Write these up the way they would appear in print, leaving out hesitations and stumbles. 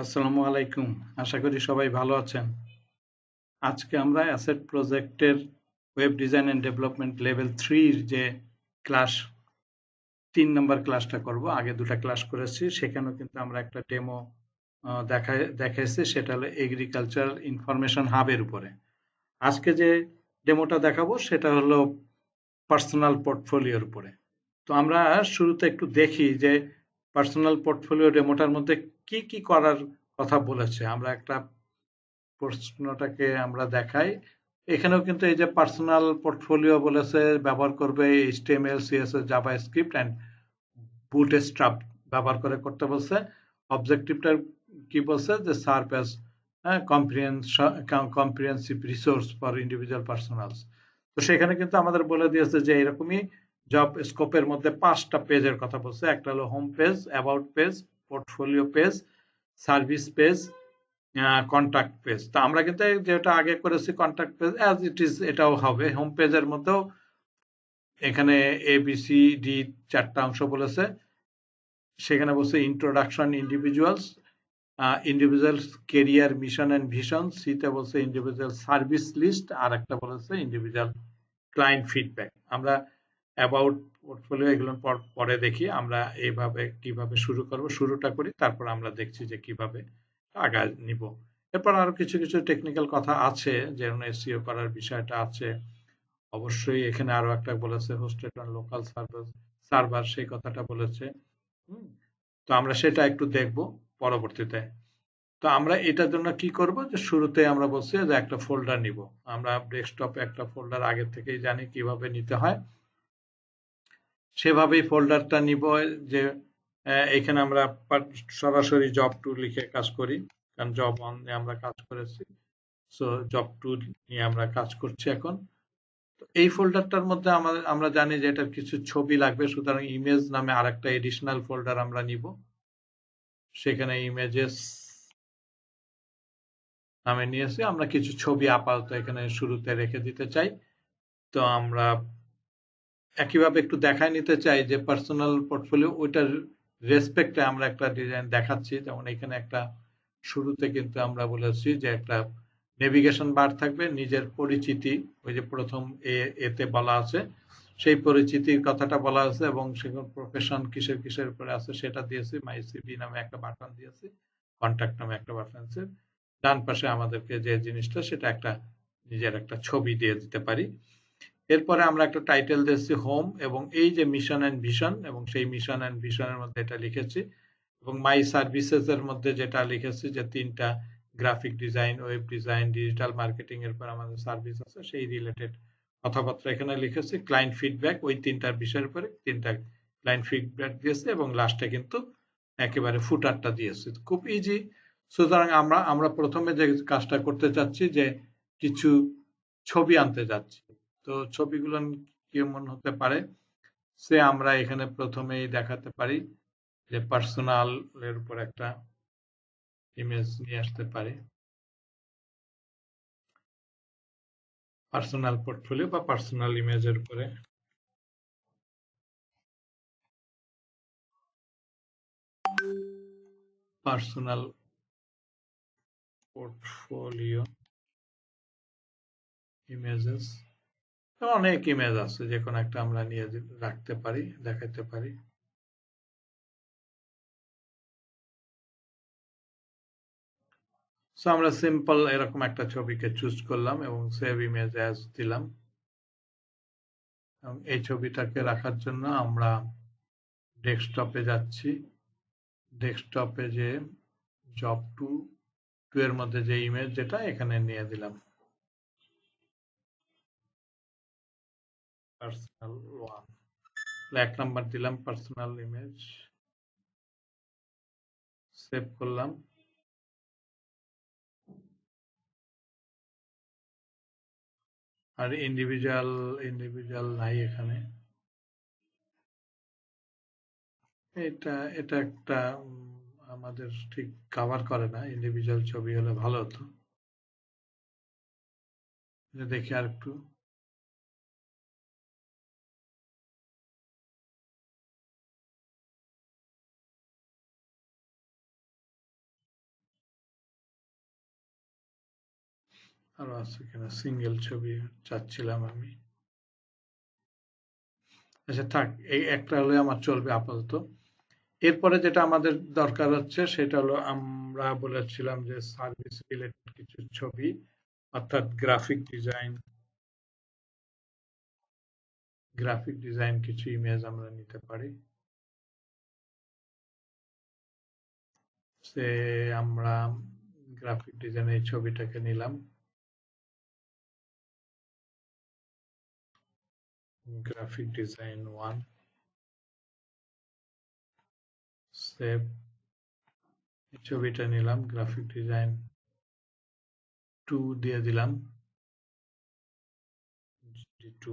আসসালামু আলাইকুম। আশা করি সবাই ভালো আছেন। আজকে আমরা অ্যাসেট প্রজেক্টের web design and development level 3 যে ক্লাস 3 নম্বর ক্লাসটা করব। আগে দুটো ক্লাস করেছি, সেখানেও কিন্তু আমরা একটা ডেমো দেখাইছি, সেটা হলো এগ্রিকালচার ইনফরমেশন হাবের উপরে। আজকে যে ডেমোটা দেখাবো সেটা হলো পার্সোনাল পোর্টফোলিওর উপরে। তো আমরা শুরুতে একটু দেখি যে পার্সোনাল পোর্টফোলিও ডেমোটার মধ্যে কি কি করার কথা বলেছে। আমরা একটা প্রশ্নটাকে আমরা দেখাই। এখানেও কিন্তু এই যে পার্সোনাল পোর্টফোলিও বলেছে ব্যবহার করবে HTML, CSS, JavaScript and bootstrap ব্যবহার করে করতে বলছে। অবজেক্টিভটা কি বলছে যে serve as comprehensive resource for individual personals. তো সেখানে কিন্তু আমাদের বলে দিয়েছে যে এরকমই জব স্কোপের মধ্যে 5টা পেজের কথা বলছে। একটা হলো home page, about page, portfolio page, service page, contact page. তো আমরা কিন্তু যেটা আগে করেছি contact page as it is এটাও হবে। হোম পেজের মধ্যেও এখানে ABCD 4টা অংশ বলেছে। সেখানে বলছে introduction individuals, individuals career mission and vision, সিতে বলছে ইন্ডিভিজুয়াল সার্ভিস লিস্ট, আর একটা বলেছে ইন্ডিভিজুয়াল ক্লায়েন্ট ফিডব্যাক। আমরা অ্যাবাউট পোর্টফোলিও এগুলো পরে দেখি। আমরা এইভাবে কিভাবে শুরু করব, শুরুটা করি, তারপর আমরা দেখছি যে কিভাবে আগায় নিব। এরপর আরো কিছু কিছু টেকনিক্যাল কথা আছে, যেমন এসইও করার বিষয়টা আছে। অবশ্যই এখানে আরো একটা বলেছে হোস্টেড অন লোকাল সার্ভার, সেই কথাটা বলেছে। হুম, তো আমরা সেটা একটু দেখব পরবর্তীতে। তো আমরা এটার জন্য কি করব, যে শুরুতে আমরা বলছি যে একটা ফোল্ডার নিব। আমরা ডেস্কটপে একটা ফোল্ডার আগে থেকেই জানি কিভাবে নিতে হয়, সেভাবেই ফোল্ডারটা নিব। যে এখানে আমরা সরাসরি জব টু লিখে কাজ করি, কারণ জব অন আমরা কাজ করেছি। সো জব টু নিয়ে আমরা কাজ করছি এখন। তো এই ফোল্ডারটার মধ্যে আমরা জানি যে এটার কিছু ছবি লাগবে, সুতরাং ইমেজ নামে আরেকটা এডিশনাল ফোল্ডার আমরা নিব। সেখানে ইমেজেস নামে নিয়েছি। আমরা কিছু ছবি আপাতত এখানে শুরুতে রেখে দিতে চাই। তো আমরা একইভাবে একটু দেখায় নিতে চাই যে পার্সোনাল পোর্টফোলিও ওইটার রেসপেক্টে আমরা একটা ডিজাইন দেখাচ্ছি। যেমন এখানে একটা শুরুতে কিন্তু আমরা বলেছি যে একটা নেভিগেশন বার থাকবে, নিজের পরিচিতি, ওই যে প্রথম এতে বলা আছে সেই পরিচিতির কথাটা বলা আছে, এবং সেখানে প্রফেশন কিসের কিসের উপরে আছে সেটা দিয়েছি। মাই সিভি নামে একটা বাটন দিয়েছি, কন্ট্যাক্ট নামে একটা বাটন আছে। ডান পাশে আমাদেরকে যে জিনিসটা, সেটা একটা নিজের একটা ছবি দিয়ে দিতে পারি। এরপরে আমরা একটা টাইটেল দিয়েছি হোম, এবং এই যে মিশন এন্ড ভিশন, এবং সেই মিশন এন্ড ভিশনের মধ্যে এটা লিখেছি। এবং মাই সার্ভিসেস এর মধ্যে যেটা লিখেছি যে 3টা graphic design, web design, digital marketing এর পর আমাদের সার্ভিস আছে, সেই রিলেটেড কথাবার্তা এখানে লিখেছি। ক্লায়েন্ট ফিডব্যাক, ওই 3টার বিষয়ের উপরে 3টা ক্লায়েন্ট ফিডব্যাক দিয়েছে, এবং লাস্টে কিন্তু একেবারে ফুটারটা দিয়েছি। খুব ইজি। সুতরাং আমরা আমরা প্রথমে যে কাজটা করতে চাচ্ছি যে কিছু ছবি আনতে যাচ্ছি। তো ছবিগুলো কেমন হতে পারে, সে আমরা এখানে প্রথমেই দেখাতে পারি যে পার্সোনাল এর উপর একটা ইমেজ নিয়ে আসতে পারি। পার্সোনাল পোর্টফোলিও বা পার্সোনাল ইমেজের উপরে পার্সোনাল পোর্টফোলিও ইমেজেস, অনেক ইমেজ আছে, যে কোনো একটা আমরা নিয়ে রাখতে পারি, দেখাতে পারি। সো আমরা সিম্পল এরকম একটা ছবিকে চুজ করলাম এবং সেভ ইমেজ অ্যাজ দিলাম। এবং এই ছবিটাকে রাখার জন্য আমরা ডেস্কটপে যাচ্ছি। ডেস্কটপে যে জব টু এর মধ্যে যে ইমেজ, যেটা এখানে নিয়ে দিলাম পার্সোনাল ওয়ান, 1 নাম্বার দিলাম পার্সোনাল ইমেজ, সেভ করলাম। আর ইন্ডিভিজুয়াল ইন্ডিভিজুয়াল নাই এখানে। এটা এটা একটা আমাদের ঠিক কভার করে না। ইন্ডিভিজুয়াল ছবি হলে ভালো হতো। দেখি আর একটু। আরো আছে কিনা সিঙ্গেল ছবি চাচ্ছিলাম আমি। আচ্ছা থাক, এই একটা হলে আমার চলবে আপাতত। এরপরে যেটা আমাদের দরকার হচ্ছে সেটা হলো আমরা বলেছিলাম যে সার্ভিস রিলেটেড কিছু ছবি, অর্থাৎ গ্রাফিক ডিজাইন কিছু ইমেজ আমরা নিতে পারি। সে আমরা গ্রাফিক ডিজাইন এই ছবিটাকে নিলাম, গ্রাফিক ডিজাইন 1, সেভ। এই ছবিটা নিলাম, গ্রাফিক ডিজাইন 2 দিয়ে দিলাম, GD2।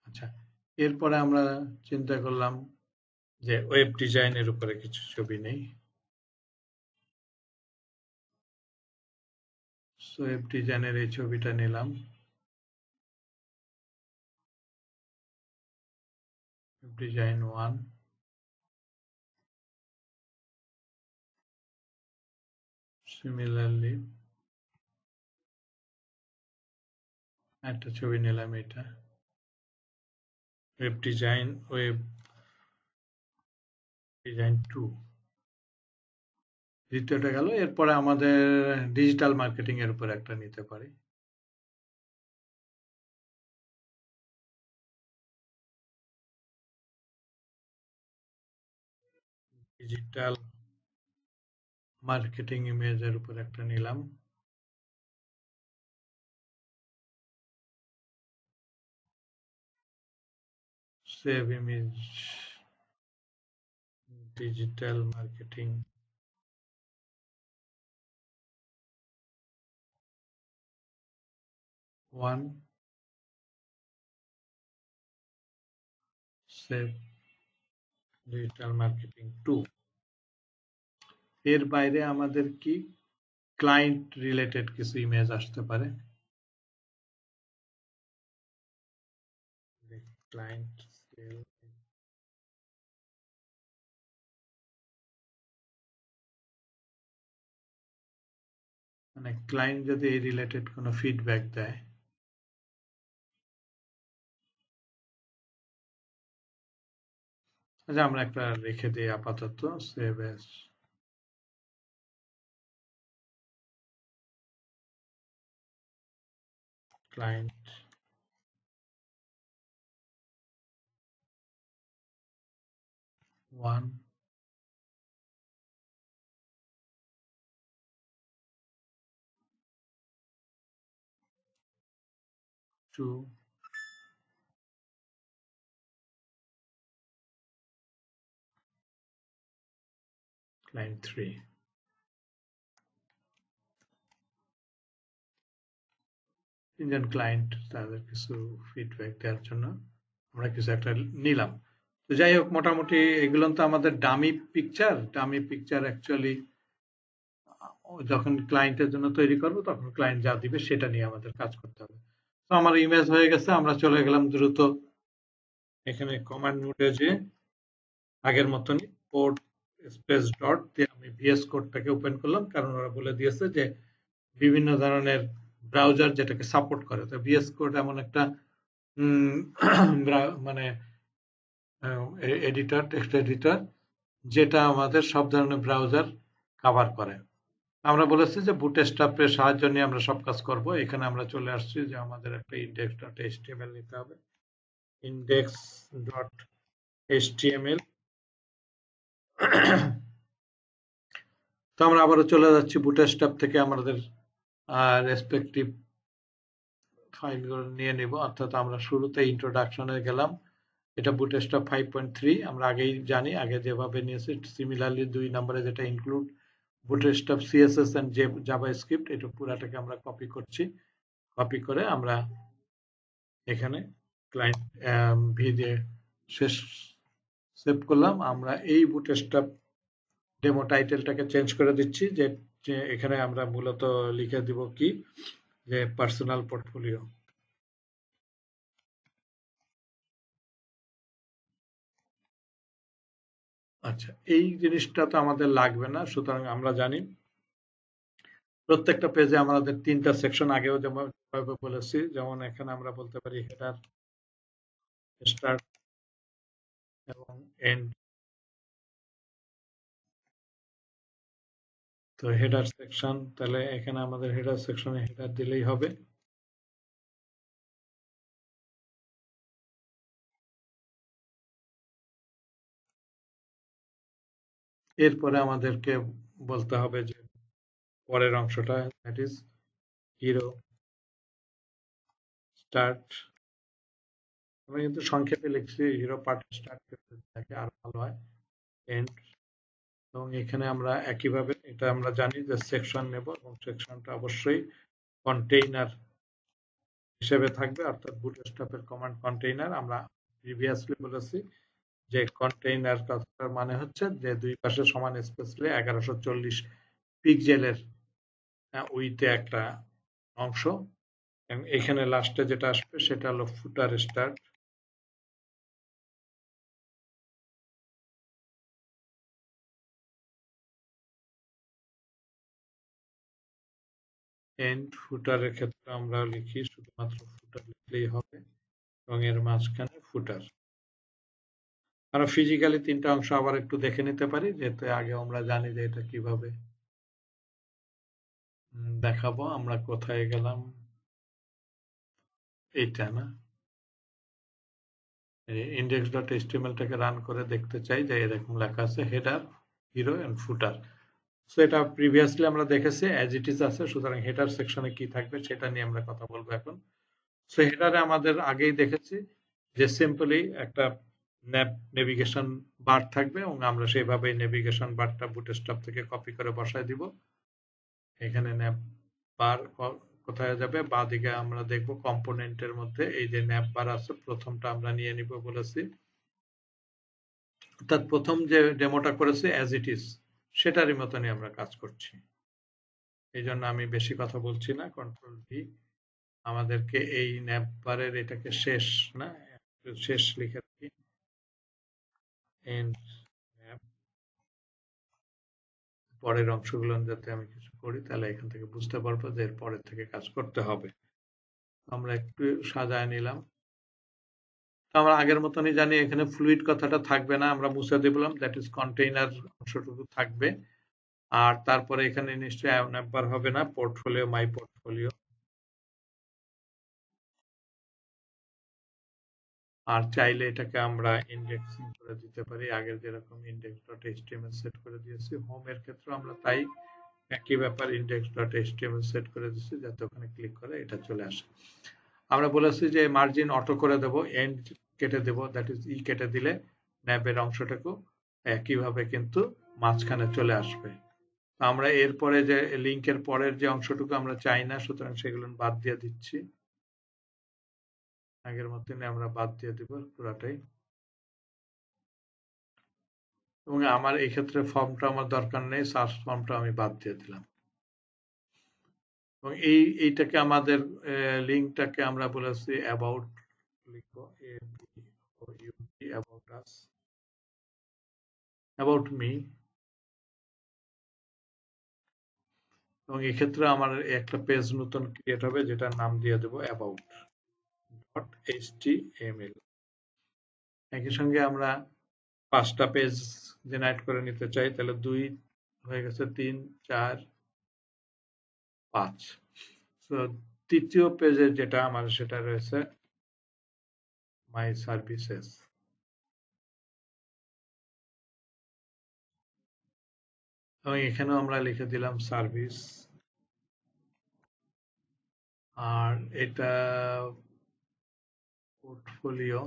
আচ্ছা, এরপরে আমরা চিন্তা করলাম যে ওয়েব ডিজাইনের উপরে কিছু ছবি নেই। ওয়েব ডিজাইনের এই ছবিটা নিলাম, ডিজাইন 1। সিমিলারলি একটা ছবি নিলাম, এটা ওয়েব ডিজাইন 2। দ্বিতীয়টা গেল। এরপরে আমাদের ডিজিটাল মার্কেটিং এর উপর একটা নিতে পারি। ডিজিটাল মার্কেটিং ইমেজের উপর একটা নিলাম, save image, digital marketing 1, save digital marketing 2। এর বাইরে আমাদের কি ক্লায়েন্ট রিলেটেড কিছু ইমেজ আসতে পারে। ক্লায়েন্ট সেল, মানে ক্লায়েন্ট যদি এই রিলেটেড কোনো ফিডব্যাক দেয়, আচ্ছা আমরা একটা রেখে দিই আপাতত, save as client 1, two, client 3। তিনজন ক্লায়েন্ট তাদের কিছু ফিডব্যাক দেওয়ার জন্য আমরা কিছু একটা নিলাম। তো যাই হোক, মোটামুটি এগুলো তো আমাদের ডামি পিকচার অ্যাকচুয়ালি যখন ক্লায়েন্টের জন্য তৈরি করব তখন ক্লায়েন্ট যা দিবে সেটা নিয়ে আমাদের কাজ করতে হবে। তো আমার ইমেজ হয়ে গেছে, আমরা চলে গেলাম দ্রুত এখানে কমান্ড মোডে, যে আগের মতনই কোড স্পেস ডট দিয়ে আমি ভিএস কোডটাকে ওপেন করলাম, কারণ ওরা বলে দিয়েছে যে বিভিন্ন ধরনের ব্রাউজার যেটাকে সাপোর্ট করে। তো ভিএস কোড এমন একটা মানে এডিটর, টেক্সট এডিটর, যেটা আমাদের সব ধরনের ব্রাউজার কভার করে। আমরা বলেছি যে বুটস্ট্র্যাপের সাহায্য নিয়ে আমরা সব কাজ করব। এখানে আমরা চলে আসছি যে আমাদের একটা ইনডেক্স ডট এইচটিএমএল নিতে হবে, ইনডেক্স ডট এইচটিএমএল। তো আমরা আবারও চলে যাচ্ছি বুটস্ট্র্যাপ থেকে আমাদের রেসপেক্টিভ ফাইলগুলো নিয়ে নিব। অর্থাৎ আমরা শুরুতে ইন্ট্রোডাকশনে গেলাম, এটা বুটস্ট্র্যাপ 5.3 আমরা আগেই জানি, আগে যেভাবে নিয়েছি। সিমিলারলি 2 নম্বরে যেটা include bootstrap CSS and JavaScript, এটা পুরাটাকে আমরা কপি করছি। কপি করে আমরা এখানে ক্লায়েন্ট ভি দিয়ে শেষ সেভ করলাম। আমরা এই বুটস্ট্র্যাপ ডেমো টাইটেলটাকে চেঞ্জ করে দিচ্ছি, যে এখানে আমরা মূলত লিখে দিব কি, যে পার্সোনাল পোর্টফোলিও। আচ্ছা, এই জিনিসটা তো আমাদের লাগবে না, সুতরাং আমরা জানি প্রত্যেকটা পেজে আমাদের 3টা সেকশন আগেও যেমন বলেছি, যেমন এখানে আমরা বলতে পারি হেডার, স্টার্ট এবং এন্ড। তো হেডার সেকশন, তাহলে এখানে আমাদের হেডার সেকশনে হেডার দিলেই হবে। এরপরে আমাদেরকে বলতে হবে যে পরের অংশটা, দ্যাট ইজ হিরো স্টার্ট। আমি কিন্তু সংক্ষেপে লিখছি, হিরো পার্ট স্টার্ট থাকে আরো ভালো হয়, এন্ড। এবং এখানে আমরা একইভাবে এটা আমরা জানি যে সেকশন নেব এবং সেকশনটা অবশ্যই কন্টেইনার হিসেবে থাকবে, অর্থাৎ বুটস্ট্র্যাপের কমান্ড কন্টেইনার। আমরা প্রিভিয়াসলি বলেছি যে কন্টেইনার কথাটার মানে হচ্ছে যে দুই পাশে সমান স্পেস নিয়ে 1140 পিক্সেলের উইথে একটা অংশ। এবং এখানে লাস্টে যেটা আসবে সেটা হলো ফুটার স্টার্ট। এন্ড ফুটারের ক্ষেত্রে আমরা লিখি শুধুমাত্র ফুটার লিখলেই হবে এবং এর মাঝখানে ফুটার। আমরা ফিজিক্যালি 3টা অংশ আবার একটু দেখে নিতে পারি, যেহেতু আগে আমরা জানি যে এটা কিভাবে দেখাবো। আমরা কোথায় গেলাম, এইটা না, index.html-টাকে রান করে দেখতে চাই যে এরকম লেখা আছে header, hero and footer. So এটা প্রিভিয়াসলি আমরা দেখেছি অ্যাজ ইট ইজ আছে, সুতরাং হেডার সেকশনে কি থাকবে সেটা নিয়ে আমরা কথা বলবো এখন। সো হেডারে আমাদের আগেই দেখেছি যে সিম্পলি একটা নেভিগেশন বার থাকবে এবং আমরা সেইভাবেই নেভিগেশন বারটা বুটস্ট্র্যাপ থেকে কপি করে বসায় দিব। এখানে ন্যাপ বার কোথায় যাবে, বাঁদিকে আমরা দেখব কম্পোনেন্টের মধ্যে এই যে ন্যাপ বার আছে, প্রথমটা আমরা নিয়ে নিব বলেছি। অর্থাৎ প্রথম যে ডেমোটা করেছি অ্যাজ ইট ইজ সেটারই মতনই আমরা কাজ করছি। এই জন্য আমি বেশি কথা বলছি না, কন্ট্রোল ভি। আমাদেরকে এই ন্যাপ বারের এটাকে শেষ না, শেষ লিখে রাখি, এন্ড ন্যাপ। পরের অংশগুলো যাতে আমি কিছু করি তাহলে এখান থেকে বুঝতে পারবো যে এর পরের থেকে কাজ করতে হবে। আমরা একটু সাজায় নিলাম। আমরা আগের মতনই জানি এখানে ফ্লুইড কথাটা থাকবে না, আমরা মুছে দিলাম, দ্যাট ইজ কন্টেইনার অংশটুকু থাকবে। আর তারপরে এখানে নিশ্চয়ই ন্যাপবার হবে না, পোর্টফোলিও, মাই পোর্টফোলিও। আর চাইলে এটাকে আমরা ইন্ডেক্সিং করে দিতে পারি, আগের যেরকম index.html সেট করে দিয়েছি। হোমের ক্ষেত্রে আমরা তাই একই ব্যাপার, index.html সেট করে দিচ্ছি যাতে ওখানে ক্লিক করে এটা চলে আসে। আমরা বলেছি যে মার্জিন অটো করে দেব, এন্ড কেটে দেব, দ্যাট ইজ ই কেটে দিলে ন্যাবের অংশটাকে একইভাবে কিন্তু মাঝখানে চলে আসবে। আমরা এরপরে যে লিঙ্কের পরের যে অংশটুকু আমরা চাই না, সুতরাং সেগুলো বাদ দিয়ে দিচ্ছি। আগের মতনই আমরা বাদ দিয়ে দিব পুরাটাই। এবং আমার এই ক্ষেত্রে ফর্মটা আমার দরকার নেই, সার্চ ফর্মটা আমি বাদ দিয়ে দিলাম। এবং এইটাকে আমাদের লিঙ্কটাকে আমরা বলেছি অ্যাবাউট, লিখবো অ্যাবাউট আস, অ্যাবাউট মি। এবং এক্ষেত্রে আমার একটা পেজ নতুন ক্রিয়েট হবে যেটার নাম দিয়ে দেবো about.html। একই সঙ্গে আমরা 5টা পেজ জেনারেট করে নিতে চাই, তাহলে 2 হয়ে গেছে, 3, 4, 5। তো তৃতীয় পেজে যেটা আমার সেটা রয়েছে মাই সার্ভিসেস। এবং এখানেও আমরা লিখে দিলাম সার্ভিস। আর এটা পোর্টফোলিও।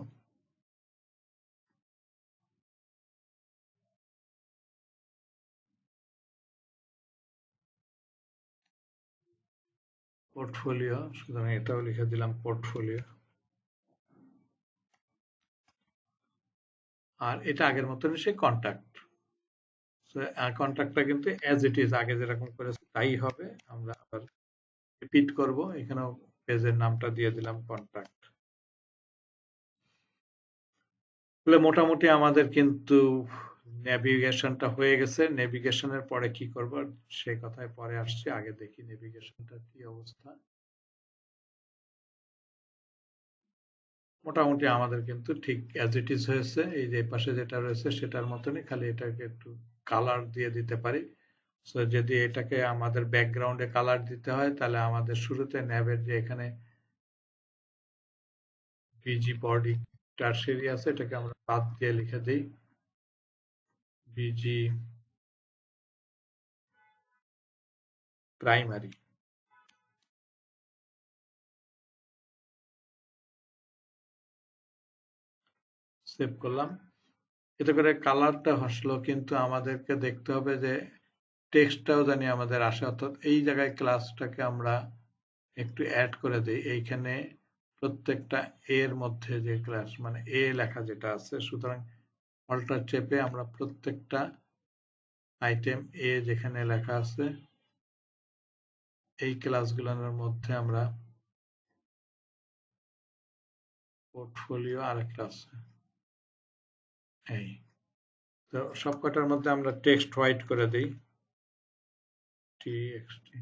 পোর্টফোলিও, সুতরাং এটাও লিখে দিলাম পোর্টফোলিও। আর এটা আগের মতনই সেই কন্ট্যাক্ট। কন্ট্যাক্টটা কিন্তু অ্যাজ ইট ইজ আগে যেরকম করেছি তাই হবে। আমরা আবার রিপিট করব, এখানেও পেজের নামটা দিয়ে দিলাম কন্ট্যাক্ট। তাহলে মোটামুটি আমাদের কিন্তু নেভিগেশনটা হয়ে গেছে। নেভিগেশনের পরে কি করব সেই কথায় পরে আসছে, আগে দেখি নেভিগেশনটা কি অবস্থা। মোটামুটি আমাদের কিন্তু ঠিক অ্যাজ ইট ইজ হয়েছে। এই যে পাশে যেটা রয়েছে সেটার মতনই, খালি এটাকে একটু কালার দিয়ে দিতে পারি। সো যদি এটাকে আমাদের ব্যাকগ্রাউন্ডে কালার দিতে হয় তাহলে আমাদের শুরুতে ন্যাবের যে এখানে বিজি বডি টার্সিয়ারি আছে এটাকে আমরা বাদ দিয়ে লিখে দিই বিজি প্রাইমারি। সেভ করলাম। এতে করে কালারটা আসলো, কিন্তু আমাদেরকে দেখতে হবে যে টেক্সটটাও জানি আমাদের আসে, অর্থাৎ এই জায়গায় ক্লাসটাকে আমরা একটু অ্যাড করে দিই। এইখানে প্রত্যেকটা এর মধ্যে যে ক্লাস মানে এ লেখা যেটা আছে, সুতরাং অল্টার চেপে আমরা প্রত্যেকটা আইটেম এ যেখানে লেখা আছে এই ক্লাসগুলোর মধ্যে আমরা পোর্টফোলিও আরেকটা আছে এই, তো সবকটার মধ্যে আমরা টেক্সট হোয়াইট করে দিই টিএক্সটি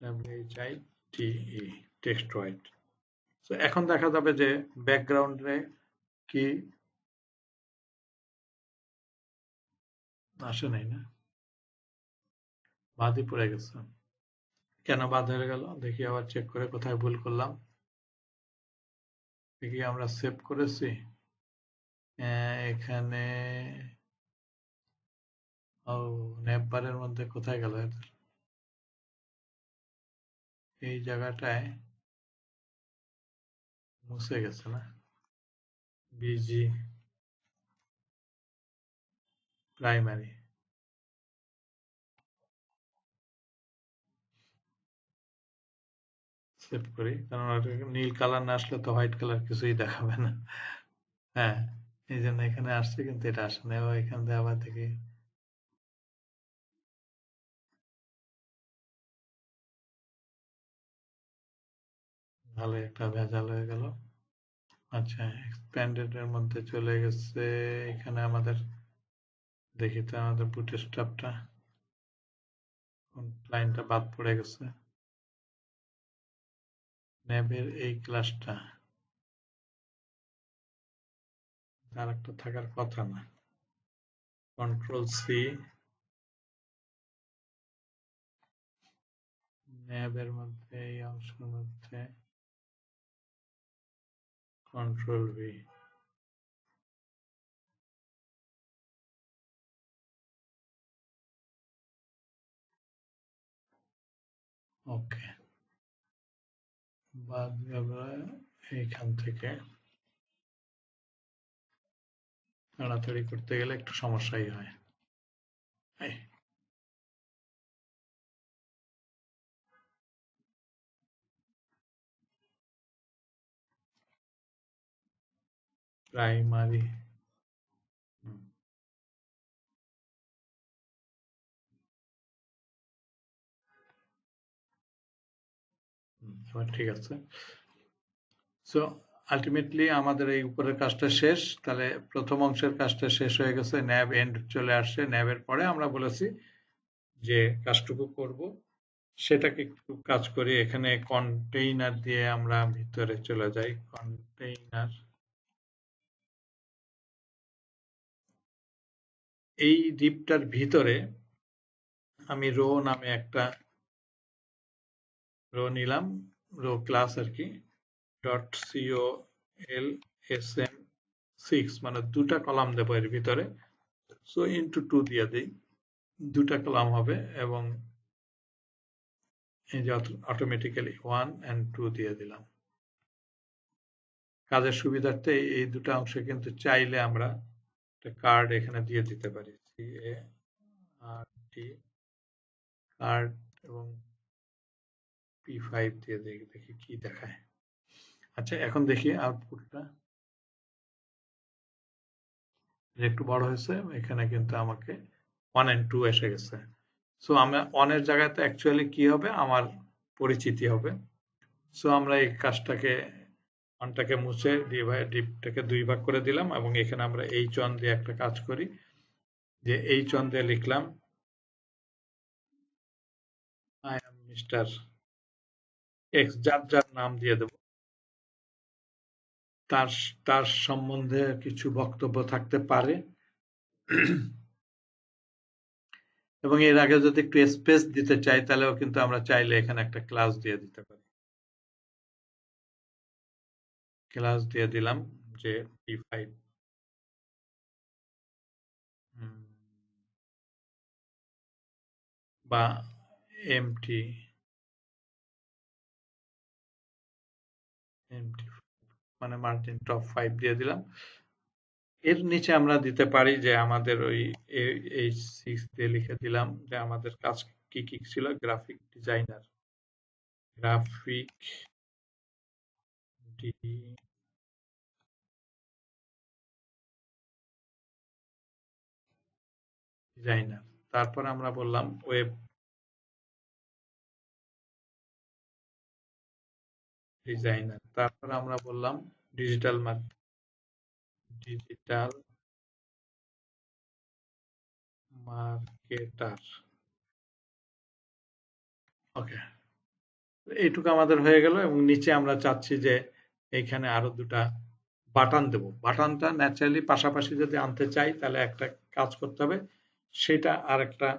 WHITE টেক্সট হোয়াইট। তো এখন দেখা যাবে যে ব্যাকগ্রাউন্ডে কি আসে নাই না, বাদই পড়ে গেছে। কেন বাদ হয়ে গেল দেখি, আবার চেক করে কোথায় ভুল করলাম দেখি। আমরা সেভ করেছি এখানে, ও নেপবারের মধ্যে কোথায় গেল এদের, এই জায়গাটায় মুছে গেছে না, বিজি প্রাইমারি। সেভ করি, কারণ নীল কালার না আসলে তো হোয়াইট কালার কিছুই দেখাবে না। হ্যাঁ, এই জন্য এখানে আসছে কিন্তু এটা আসে না। এখান থেকে আবার দেখি, ভালো একটা ভেজাল হয়ে গেল। আচ্ছা, এক্সপ্যান্ডেড এর মধ্যে চলে গেছে। এখানে আমাদের দেখি তো আমাদের বুটস্ট্র্যাপটা কোন লাইনটা বাদ পড়ে গেছে, ন্যাবের এই ক্লাসটা আর একটা থাকার কথা না। কন্ট্রোল সি, ন্যাবের মধ্যে এই অংশের মধ্যে কন্ট্রোল ভি। ওকে, বাদ গেল এইখান থেকে। তাড়াতাড়ি করতে গেলে একটু সমস্যাই হয়। প্রাইমারি, এবার ঠিক আছে। সো আলটিমেটলি আমাদের এই উপরের কাজটা শেষ। তাহলে প্রথম অংশের কাজটা শেষ হয়ে গেছে, ন্যাব এন্ড চলে আসছে। ন্যাবের পরে আমরা বলেছি যে কাজটুকু করব সেটাকে একটু কাজ করি। এখানে কন্টেইনার দিয়ে আমরা ভিতরে চলে যাই। কন্টেইনার, এই ডিপটার ভিতরে আমি রো নামে একটা রো নিলাম, রো ক্লাস আর কি, ডট COLSM6, মানে দুটা কলাম দেবো এর ভিতরে। সো ইন্টু 2 দিয়ে দিই, দুটা কলাম হবে, এবং এই যে অটোমেটিক্যালি 1 and 2 দিয়ে দিলাম। কাজের সুবিধার্থে এই দুটো অংশে কিন্তু চাইলে আমরা একটা কার্ড এখানে দিয়ে দিতে পারি, CARD কার্ড, এবং P5 দিয়ে দেখি কি দেখায়। আচ্ছা, এখন দেখি আউটপুটটা একটু বড় হয়েছে। এখানে কিন্তু আমাকে 1 and 2 এসে গেছে। সো আমরা 1 এর জায়গাতে অ্যাকচুয়ালি কি হবে, আমার পরিচিতি হবে। সো আমরা এই কাজটাকে 1টাকে মুছে ডিপটাকে 2 ভাগ করে দিলাম এবং এখানে আমরা H1 দিয়ে একটা কাজ করি, যে H1 দিয়ে লিখলাম I am Mr. X, যার যার নাম দিয়ে দেব। তার তার সম্বন্ধে কিছু বক্তব্য থাকতে পারে এবং এর আগে যদি একটু স্পেস দিতে চাই তাহলেও কিন্তু আমরা চাইলে এখানে একটা ক্লাস দিয়ে দিতে পারি। ক্লাস দিয়ে দিলাম যে p5 বা empty মানে মার্জিন টপ 5 দিয়ে দিলাম। এর নিচে আমরা দিতে পারি যে আমাদের ওই H6 দিয়ে লিখে দিলাম যে আমাদের কাজ কি কি ছিল, গ্রাফিক ডিজাইনার, তারপর আমরা বললাম ওয়েব ডিজাইনার, তারপর আমরা বললাম ডিজিটাল মার্কেটার। ওকে, এইটুকু আমাদের হয়ে গেল এবং নিচে আমরা চাচ্ছি যে এইখানে আরো দুটা বাটন দেব। বাটনটা ন্যাচারালি পাশাপাশি যদি আনতে চাই তাহলে একটা কাজ করতে হবে, সেটা আর একটা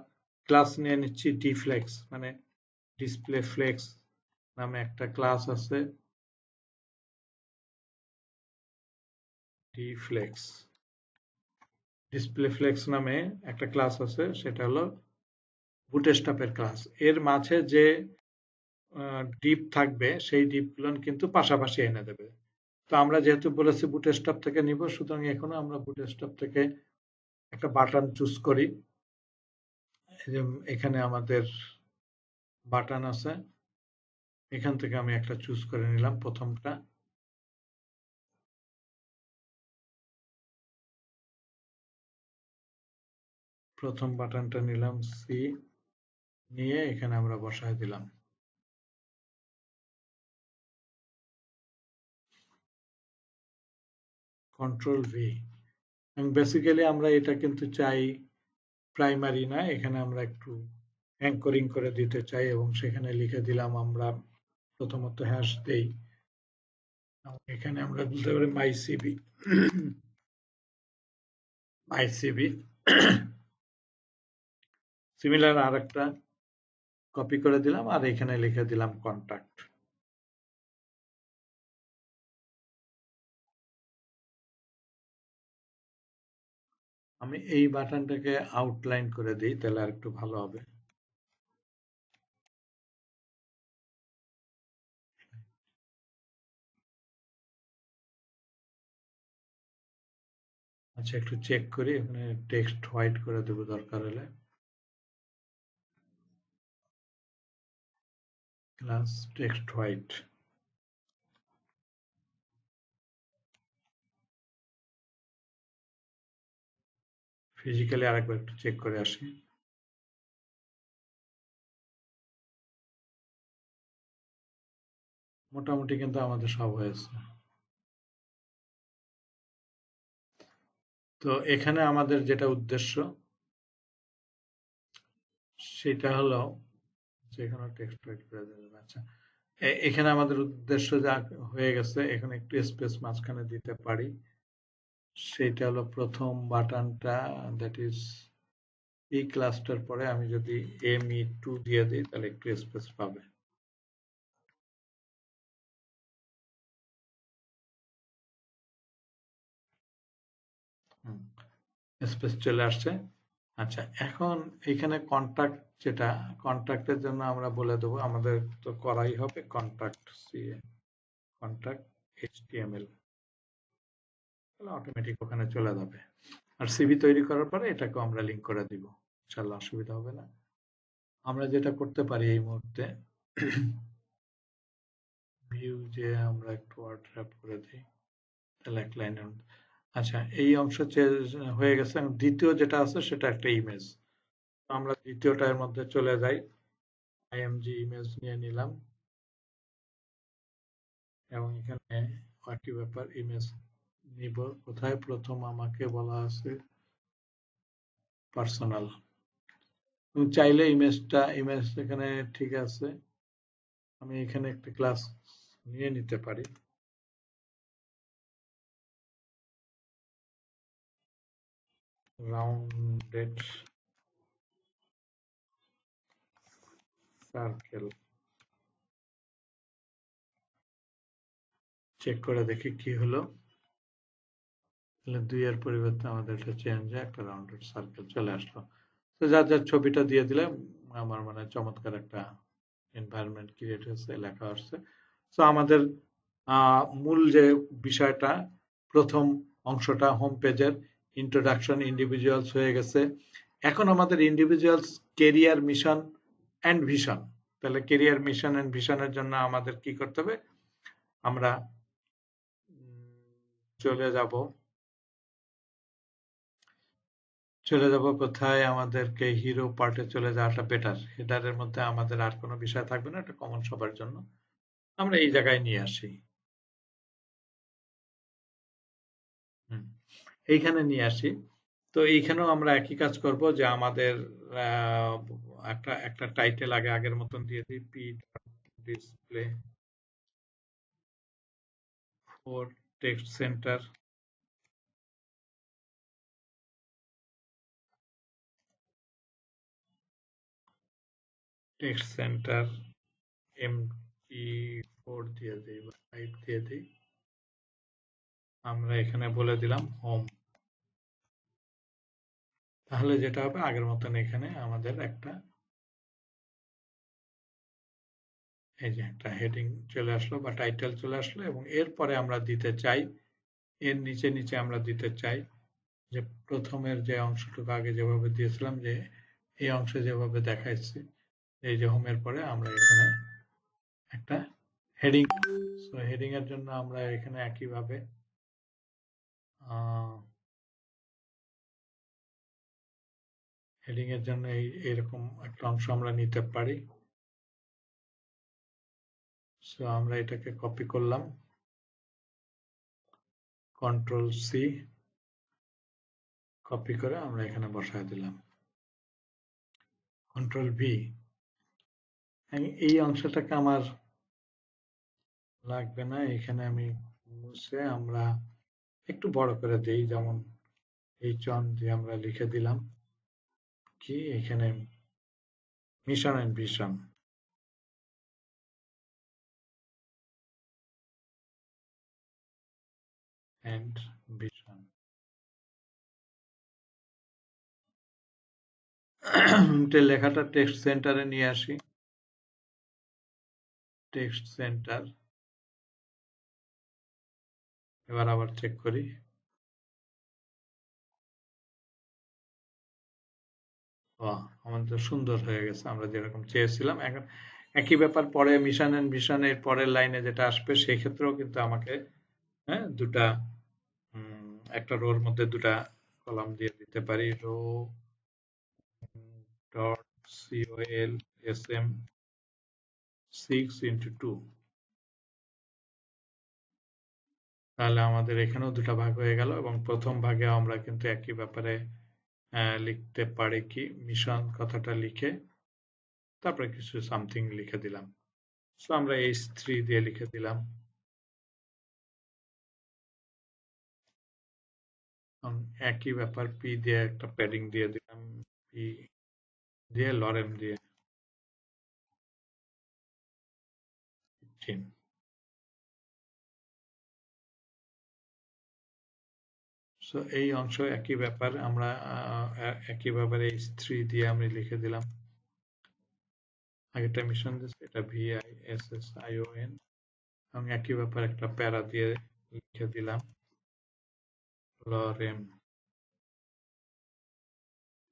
ক্লাস নিয়ে নিচ্ছি, ডিফ্লেক্স মানে ডিসপ্লে ফ্লেক্স নামে একটা ক্লাস আছে, ডিফ্লেক্স ডিসপ্লে ফ্লেক্স নামে একটা ক্লাস আছে, সেটা হলো বুটস্ট্র্যাপের ক্লাস। এর মাঝে যে ডিপ থাকবে সেই ডিপগুলো কিন্তু পাশাপাশি এনে দেবে। তো আমরা যেহেতু বলেছি বুটস্ট্র্যাপ থেকে নিব, সুতরাং এখনো আমরা বুটস্ট্র্যাপ থেকে একটা বাটন চুজ করি। এখানে আমাদের বাটন আছে, এখান থেকে আমি একটা চুজ করে নিলাম প্রথমটা। প্রথম বাটনটা নিলাম সি, নিয়ে এখানে আমরা বসায় দিলাম। Control V. বেসিক্যালি আমরা এটা কিন্তু চাই প্রাইমারি না, এখানে আমরা একটু অ্যাঙ্করিং করে দিতে চাই এবং সেখানে লিখে দিলাম আমরা প্রথমত হ্যাশ দেই। এখানে আমরা বলতে পারি মাই সিবি, মাই সিবি। সিমিলার আর একটা কপি করে দিলাম আর এখানে লিখে দিলাম কন্টাক্ট। আমি এই বাটনটাকে আউটলাইন করে দিই, তাহলে আর একটু ভালো হবে। আচ্ছা, একটু চেক করি, এখানে টেক্সট হোয়াইট করে দেবো দরকার হলে। Class text white. ফিজিক্যালি আরেকবার একটু চেক করে আসি। মোটামুটি কিন্তু আমাদের সব হয়েছে। তো এখানে আমাদের যেটা উদ্দেশ্য সেটা হলো, যেখানে টেক্সট হোয়াইট করে দেবেন। আচ্ছা, এখানে আমাদের উদ্দেশ্য যা হয়ে গেছে, এখানে একটু স্পেস মাঝখানে দিতে পারি। সেটা হলো প্রথম বাটনটা, দ্যাট ইজ এই ক্লাসটার পরে আমি যদি ME2 দিয়ে দিই তাহলে একটু স্পেস পাবে। স্পেস চলে আসছে। আচ্ছা, এখন এখানে কন্টাক্ট, যেটা কন্টাক্টের জন্য আমরা বলে দেবো, আমাদের তো করাই হবে কন্টাক্ট সিএ, কন্টাক্ট HTML, তাহলে অটোমেটিক ওখানে চলে যাবে। আর সিভি তৈরি করার পরে এটাকে আমরা লিংক করে দিব, ইনশাআল্লাহ অসুবিধা হবে না। আমরা যেটা করতে পারি এই মুহূর্তে, ভিউ যে আমরা একটু ওয়ার্ড র্যাপ করে দিই, তাহলে এক লাইন। আচ্ছা, এই অংশ হয়ে গেছে। দ্বিতীয় যেটা আছে সেটা একটা ইমেজ, আমরা দ্বিতীয়টার মধ্যে চলে যাই। IMG ইমেজ নিয়ে নিলাম এবং এখানে একই ব্যাপার ইমেজ নিব কোথায় প্রথম আমাকে বলা আছে পার্সোনাল চাইলে ইমেজ এখানে ঠিক আছে আমি এখানে একটা ক্লাস নিয়ে নিতে পারি রাউন্ডেড সার্কেল চেক করে দেখি কি হলো 2 এর পরিবর্তে আমাদের এটা চেঞ্জ হয় একটা রাউন্ডেড সার্কেল চলে আসলো তো যার ছবিটা দিয়ে দিলে আমার মানে চমৎকার একটা এনভায়রনমেন্ট ক্রিয়েট হয়েছে লেখা আসছে তো আমাদের মূল যে বিষয়টা প্রথম অংশটা হোম পেজের ইন্ট্রোডাকশন ইন্ডিভিজুয়ালস হয়ে গেছে এখন আমাদের individuals career mission and vision তাহলে কেরিয়ার মিশন এন্ড ভিশনের জন্য আমাদের কি করতে হবে আমরা চলে যাব কোথায় আমাদেরকে হিরো পার্টে চলে যাওয়াটা বেটার হেডারের মধ্যে আমাদের আর কোনো বিষয় থাকবে না এটা কমন সবার জন্য আমরা এই জায়গায় নিয়ে আসি এইখানে নিয়ে আসি তো এইখানেও আমরা একই কাজ করব যে আমাদের একটা টাইটেল আগের মতন দিয়ে দিই P display for text centre MP4 দিয়ে দিই বা 5 দিয়ে দিই আমরা এখানে বলে দিলাম হোম তাহলে যেটা হবে আগের মতন এখানে আমাদের একটা এই যে একটা হেডিং চলে আসলো বা টাইটেল চলে আসলো এবং এরপরে আমরা দিতে চাই এর নিচে আমরা দিতে চাই যে প্রথমের যে অংশটুকু আগে যেভাবে দিয়েছিলাম যে এই অংশে যেভাবে দেখাচ্ছি এই যে হোমের পরে আমরা এখানে একটা হেডিং হেডিং এর জন্য আমরা এখানে একইভাবে হেডিং এর জন্য এরকম একটা অংশ আমরা নিতে পারি সো আমরা এটাকে কপি করলাম কন্ট্রোল সি কপি করে আমরা এখানে বসায় দিলাম কন্ট্রোল ভি এই অংশটাকে আমার লাগবে না এখানে আমি মুছে আমরা একটু বড় করে দেই যেমন এই চন দিয়ে আমরা লিখে দিলাম কি এখানে mission and vision and vision লেখাটা টেক্সট সেন্টারে নিয়ে আসি টেক্সট সেন্টার এবার আবার চেক করি আমাদের সুন্দর হয়ে গেছে আমরা যেরকম চেয়েছিলাম এখন একই ব্যাপার পরে মিশন এন্ড ভিশন এর পরের লাইনে যেটা আসবে সেই ক্ষেত্রেও কিন্তু আমাকে দুটা একটা রোর মধ্যে দুটা কলাম দিয়ে দিতে পারি rho dot col sm 6x2 তাহলে আমাদের এখানেও দুটা ভাগ হয়ে গেল এবং প্রথম ভাগে আমরা কিন্তু একই ব্যাপারে লিখতে পারি কি মিশন কথাটা লিখে তারপরে কিছু সামথিং লিখে দিলাম সো আমরা h3 দিয়ে লিখে দিলাম একই ব্যাপার পি দিয়ে একটা প্যাডিং দিয়ে দিলাম পি দিয়ে লরেম দিয়ে 15 সো এই অংশ একই ব্যাপার আমরা একই ব্যাপারে h3 দিয়ে আমি লিখে দিলাম আগেরটা মিশন দিচ্ছে এটা VISSION এবং একই ব্যাপার একটা প্যারা দিয়ে লিখে দিলাম লরেম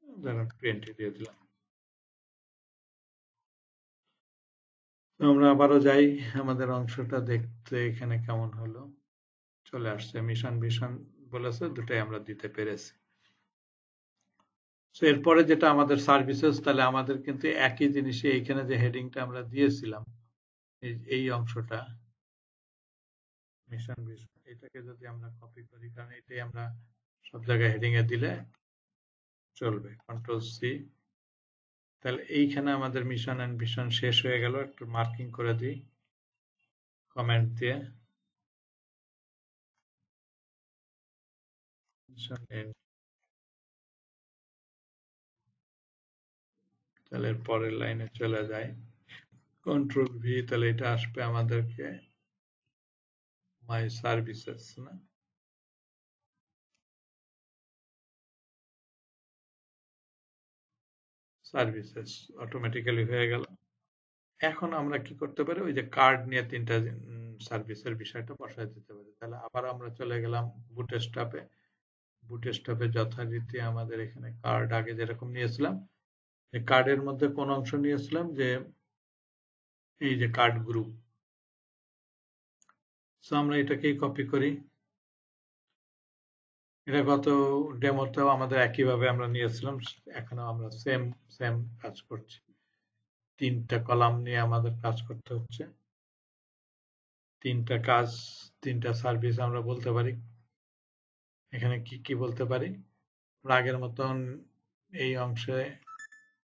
ধরেন 20 দিয়ে দিলাম আমরা আবারও যাই আমাদের অংশটা দেখতে এখানে কেমন হলো চলে আসছে মিশন ভিশন বলেছে দুটাই আমরা দিতে পেরেছি তো এরপরে যেটা আমাদের সার্ভিসেস তাহলে আমাদের কিন্তু একই জিনিসে এইখানে যে হেডিংটা আমরা দিয়েছিলাম এই অংশটা মিশন ভিশন এটাকে যদি আমরা কপি করি, কারণ এটাই আমরা সব জায়গায় হেডিং এ দিলে চলবে, কন্ট্রোল সি। তাহলে এইখানে আমাদের মিশন এন্ড ভিশন শেষ হয়ে গেল। একটু মার্কিং করে দিই কমেন্ট দিয়ে, মিশন এন্ড। তাহলে পরের লাইনে চলে যায়, কন্ট্রোল ভি। তাহলে এটা আসবে আমাদেরকে মাই সার্ভিসেস, না সার্ভিসেস অটোমেটিক্যালি হয়ে গেল। এখন আমরা কি করতে পারি, ওই যে কার্ড নিয়ে তিনটা সার্ভিসের বিষয়টা বসায় দিতে পারি। তাহলে আবার আমরা চলে গেলাম বুটস্ট্র্যাপে। বুটস্ট্র্যাপে যথারীতি আমাদের এখানে কার্ড আগে যেরকম নিয়েছিলাম, এই কার্ডের মধ্যে কোন অংশ নিয়েছিলাম, যে এই যে কার্ড গ্রুপ। সো আমরা এটাকেই কপি করি। এটা গত ডেমোতেও আমাদের একইভাবে আমরা নিয়েছিলাম, এখনো আমরা সেম সেম কাজ করছি। তিনটা কলাম নিয়ে আমাদের কাজ করতে হচ্ছে, তিনটা কাজ, তিনটা সার্ভিস আমরা বলতে পারি। এখানে কি কি বলতে পারি, আগের মতন এই অংশে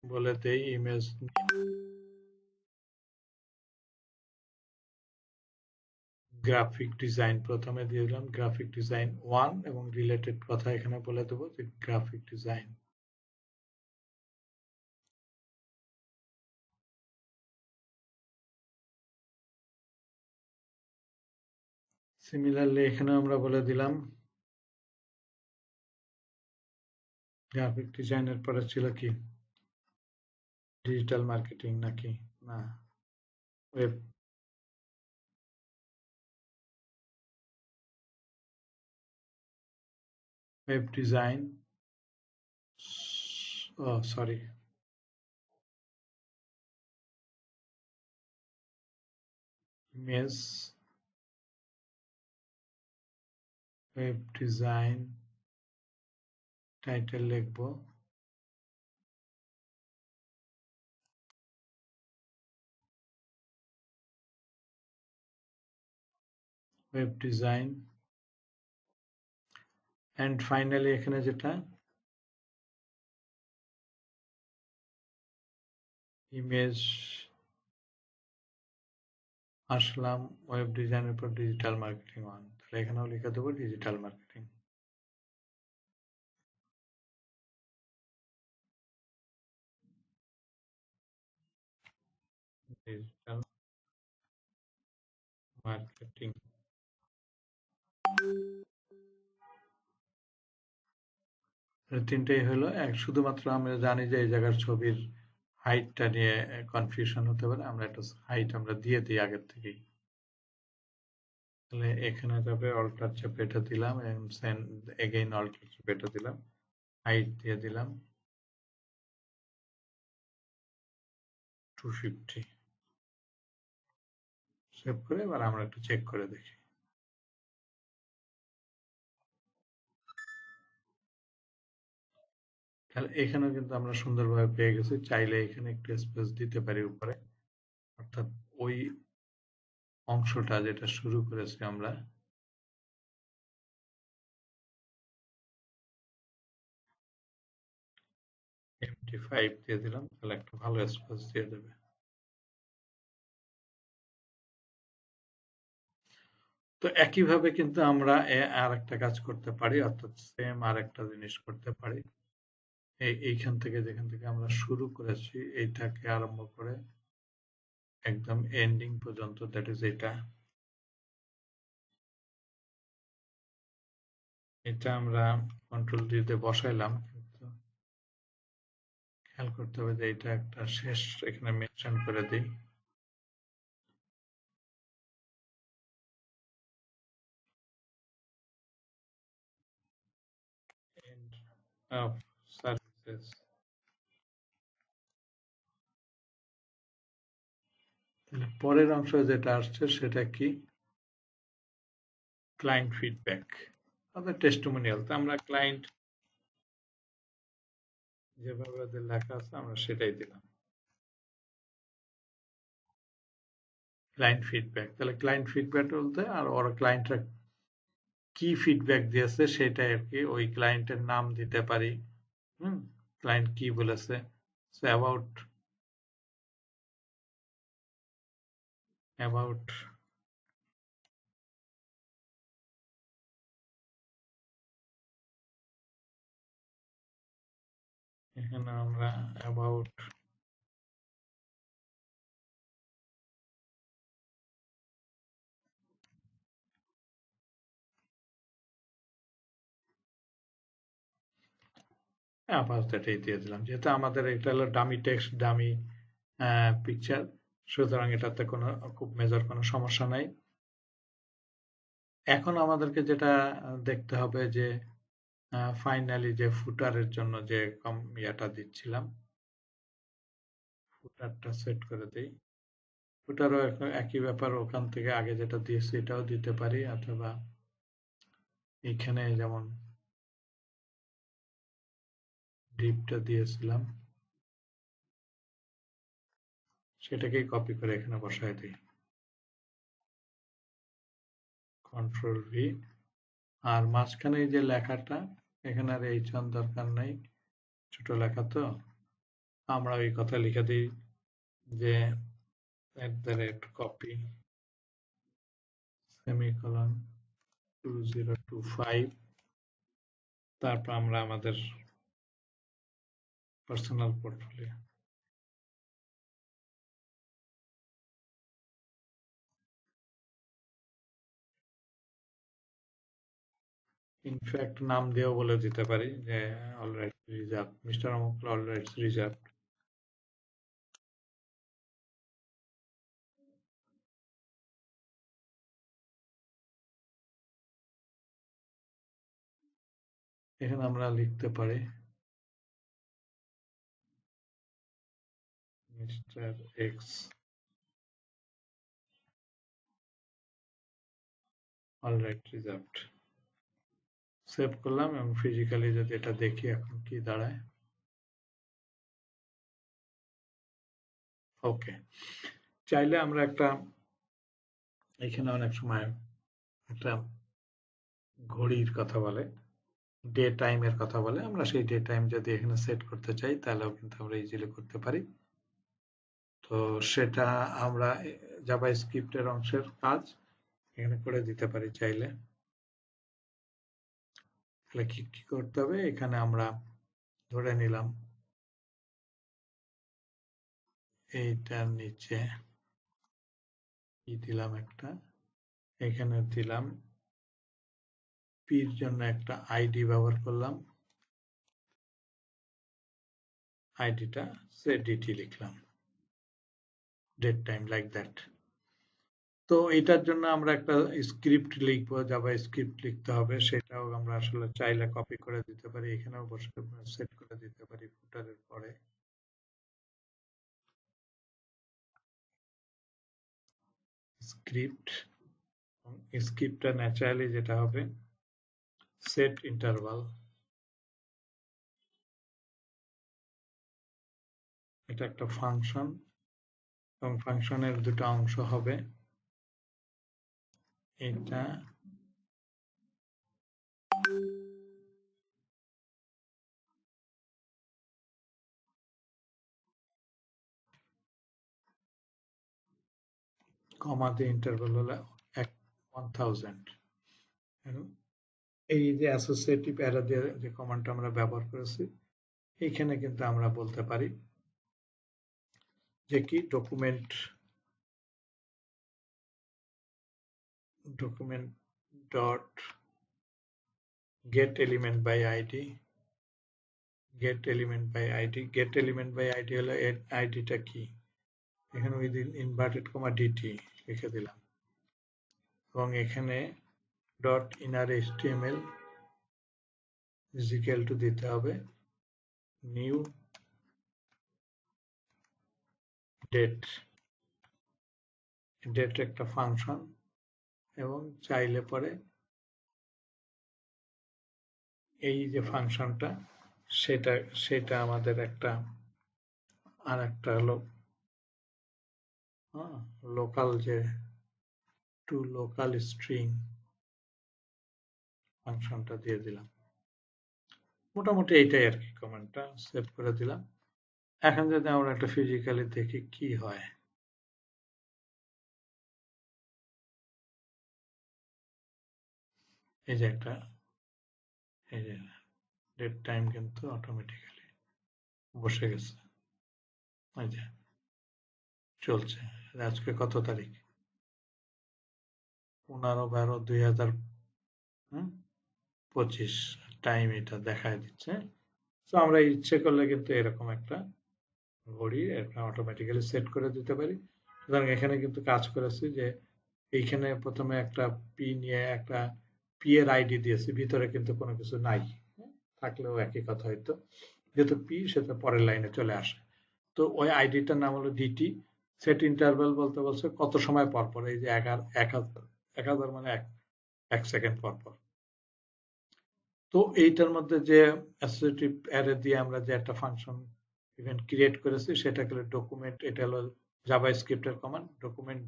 বলে দেই ইমেজ গ্রাফিক ডিজাইন। প্রথমে দিয়ে দিলাম গ্রাফিক ডিজাইন 1 এবং রিলেটেড কথা এখানে বলে দেবো যে গ্রাফিক ডিজাইন। সিমিলারলি এখানে আমরা বলে দিলাম গ্রাফিক ডিজাইনের পরে ছিল কি, ডিজিটাল মার্কেটিং নাকি না ওয়েব, ওয়েব ডিজাইন, ও sorry, image web design, title লিখবো ওয়েব ডিজাইন। এন্ড ফাইনালি এখানে যেটা ইমেজ আসলাম ওয়েব ডিজাইনের পর ডিজিটাল মার্কেটিং 1, তাহলে এখানেও লিখে দেবো ডিজিটাল মার্কেটিং। Digital marketing. তিনটেই হলো এক। শুধুমাত্র আমরা জানি যে এই জায়গার ছবির হাইটটা নিয়ে কনফিউশন হতে পারে, আমরা একটা হাইট আমরা দিয়ে দিই আগের থেকেই। তাহলে এখানে যাবে অল্টার চেপে এটা দিলাম, এগেইন অল্টার চেপে এটা দিলাম, হাইট দিয়ে দিলাম 250। সেভ করে এবার আমরা একটু চেক করে দেখি। তাহলে এখানেও কিন্তু আমরা সুন্দরভাবে পেয়ে গেছি। চাইলে এখানে একটু স্পেস দিতে পারি উপরে, অর্থাৎ ওই অংশটা যেটা শুরু করেছি আমরা, MD5 দিয়ে দিলাম, তাহলে একটা ভালো স্পেস দিয়ে দেবে। তো একইভাবে কিন্তু আমরা আর একটা কাজ করতে পারি, অর্থাৎ সেম আর একটা জিনিস করতে পারি। এইখান থেকে, যেখান থেকে আমরা শুরু করেছি, এইটাকে আরম্ভ করে একদম এন্ডিং পর্যন্ত, দ্যাট ইজ এটা আমরা কন্ট্রোল দিয়ে বসাইলাম, কিন্তু খেয়াল করতে হবে যে এটা একটা শেষ এখানে মেনশন করে দিই। End of services। তাহলে পরের অংশ যেটা আসছে সেটা কি, ক্লায়েন্ট ফিডব্যাক, অর্থাৎ টেস্টিমোনিয়াল। তো আমরা ক্লায়েন্ট যেভাবে ওদের লেখা আছে আমরা সেটাই দিলাম। ক্লায়েন্ট ফিডব্যাক, তাহলে ক্লায়েন্ট ফিডব্যাক বলতে আর ওর ক্লায়েন্টরা কি ফিডব্যাক দিয়েছে সেটা আর কি, ওই ক্লায়েন্টের নাম দিতে পারি। ক্লায়েন্ট কি বলেছে, অ্যাবাউট অ্যাবাউট এখানে আমরা অ্যাবাউট আপাতত এটাই দিয়ে দিলাম, যেহেতু আমাদের এটা হলো ডামি টেক্সট, ডামি পিকচার, সুতরাং এটাতে কোনো খুব মেজর কোনো সমস্যা নাই। এখন আমাদেরকে যেটা দেখতে হবে যে ফাইনালি যে ফুটারের জন্য যে ইয়াটা দিচ্ছিলাম, ফুটারটা সেট করে দিই। ফুটারও একই ব্যাপার, ওখান থেকে আগে যেটা দিয়েছি এটাও দিতে পারি, অথবা এখানে যেমন ডিপটা দিয়েছিলাম সেটাকেই কপি করে এখানে বসায় দিই, কন্ট্রোল ভি। আর মাঝখানে যে লেখাটা, এখানে আর এইচ ওয়ান দরকার নাই, ছোট লেখা তো, আমরা ওই কথা লিখে দিই যে @copy সেমিকোলন 2025, তারপর আমরা আমাদের পার্সোনাল পোর্টফোলিও, ইনফ্যাক্ট নাম দিয়েও বলে দিতে পারি যে অলরাইট রিজার্ভ, মিস্টার অমুক অলরাইট রিজার্ভ। এখানে আমরা লিখতে পারি mister x alright reserved. Save করলাম এবং ফিজিক্যালি যদি এটা দেখি এখন কি দাঁড়ায়। ওকে, চাইলে আমরা একটা, এখানে অনেক সময় একটা ঘড়ির কথা বলে, ডে টাইমের কথা বলে, আমরা সেই ডে টাইম যদি এখানে সেট করতে চাই তাহলেও কিন্তু আমরা ইজিলি করতে পারি। তো সেটা আমরা জাভা স্ক্রিপ্টের অংশের কাজ এখানে করে দিতে পারি চাইলে। তাহলে কি কি করতে হবে, এখানে আমরা ধরে নিলাম এইটার নিচে কি দিলাম, একটা এখানে দিলাম পির জন্য একটা আইডি ব্যবহার করলাম, আইডিটা সেডিটি লিখলাম, ডেট টাইম লাইক দ্যাট। তো এটার জন্য আমরা একটা স্ক্রিপ্ট লিখবো, জাভা স্ক্রিপ্ট লিখতে হবে, সেটাও আমরা আসলে চাইলে কপি করে দিতে পারি, এখানেও বসে সেট করে দিতে পারি ফুটারের পরে। স্ক্রিপ্ট, স্ক্রিপ্টটা ন্যাচারালি যেটা হবে সেট ইন্টারভাল, এটা একটা ফাংশন এবং ফাংশনের দুটো অংশ হবে, এটা কমা দিয়ে ইন্টারভাল হলো 1000। এই যে অ্যাসোসিয়েটিভ অ্যারে দিয়ে যে কমান্ডটা আমরা ব্যবহার করেছি, এখানে কিন্তু আমরা বলতে পারি যে কি document dot get element by id, get element by id, get element by id হলো আইডিটা কি, এখানে উইদিন ইনভার্টেড কমা ডিটি লিখে দিলাম, এবং এখানে dot inner html is equal to দিতে হবে নিউ ডেট, ডেট একটা ফাংশন, এবং চাইলে পরে এই যে ফাংশনটা সেটা সেটা আমাদের একটা আর একটা হলো লোকাল যে টু লোকাল স্ট্রিং ফাংশনটা দিয়ে দিলাম। মোটামুটি এইটাই আর কি, কমেন্টটা সেভ করে দিলাম। এখন যদি আমরা একটা ফিজিক্যালি দেখি কি হয়, এই যে একটা, এই যে ডেট টাইম কিন্তু অটোমেটিক্যালি বসে গেছে, এই যে চলছে। আজকে কত তারিখ? 15/12/2025 টাইম এটা দেখায় দিচ্ছে। তো আমরা ইচ্ছে করলে কিন্তু এরকম একটা ঘড়ি অটোমেটিক্যালি সেট করে দিতে পারি। সুতরাং এখানে কিন্তু কাজ করেছি যে এইখানে প্রথমে একটা পি নিয়ে একটা পি এর আইডি দিয়েছি, ভিতরে কিন্তু কোনো কিছু নাই, থাকলেও একই কথা হয়তো, যেহেতু পি সেটা পরের লাইনে চলে আসে। তো ওই আইডিটার নাম হলো ডিটি। সেট ইন্টারভ্যাল বলতে বলছে কত সময় পর পর, এই যে 1000 মানে 1 সেকেন্ড পর পর। তো এইটার মধ্যে যে অ্যাসোসিয়েটিভ অ্যারে দিয়ে আমরা যে একটা ফাংশন ইভেন্ট ক্রিয়েট করেছি সেটা হলো ডকুমেন্ট, এটা হলো জাভাস্ক্রিপ্টের command, document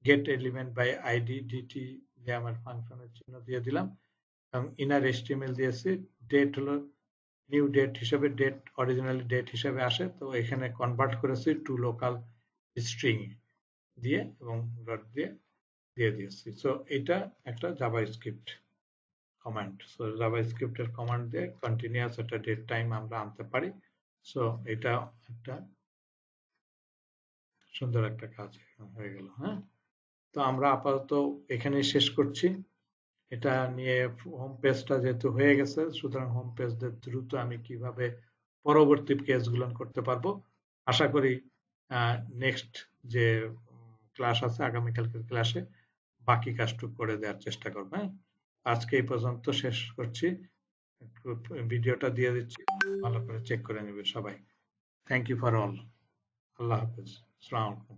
get element by ID DT দিয়ে আমার ফাংশনের চিহ্ন দিয়ে দিলাম, এবং ইনার এচটিএমএল দিয়েছি। ডেট হলো নিউ ডেট হিসেবে, ডেট অরিজিনালি ডেট হিসেবে আসে, তো এখানে কনভার্ট করেছি টু লোকাল স্ট্রিং দিয়ে এবং ডট দিয়ে দিয়েছি। সো এটা একটা জাভাস্ক্রিপ্ট কমান্ড। সো জাভাস্ক্রিপ্টের কমান্ড দিয়ে কন্টিনিউয়াস একটা ডেট টাইম আমরা আনতে পারি। সো এটা একটা সুন্দর একটা কাজ হয়ে গেল। হ্যাঁ, তো আমরা আপাতত এখানেই শেষ করছি। এটা নিয়ে হোম পেজটা যেহেতু হয়ে গেছে, সুতরাং হোম পেজ দ্রুত আমি কিভাবে পরবর্তী কেসগুলো করতে পারবো, আশা করি নেক্সট যে ক্লাস আছে আগামীকালকের ক্লাসে বাকি কাজটুকু করে দেওয়ার চেষ্টা করবো। হ্যাঁ, আজকে এই পর্যন্ত শেষ করছি, ভিডিওটা দিয়ে দিচ্ছি, ভালো করে চেক করে নেবে সবাই। Thank you for all. আল্লাহ হাফেজ, আসসালামু আলাইকুম।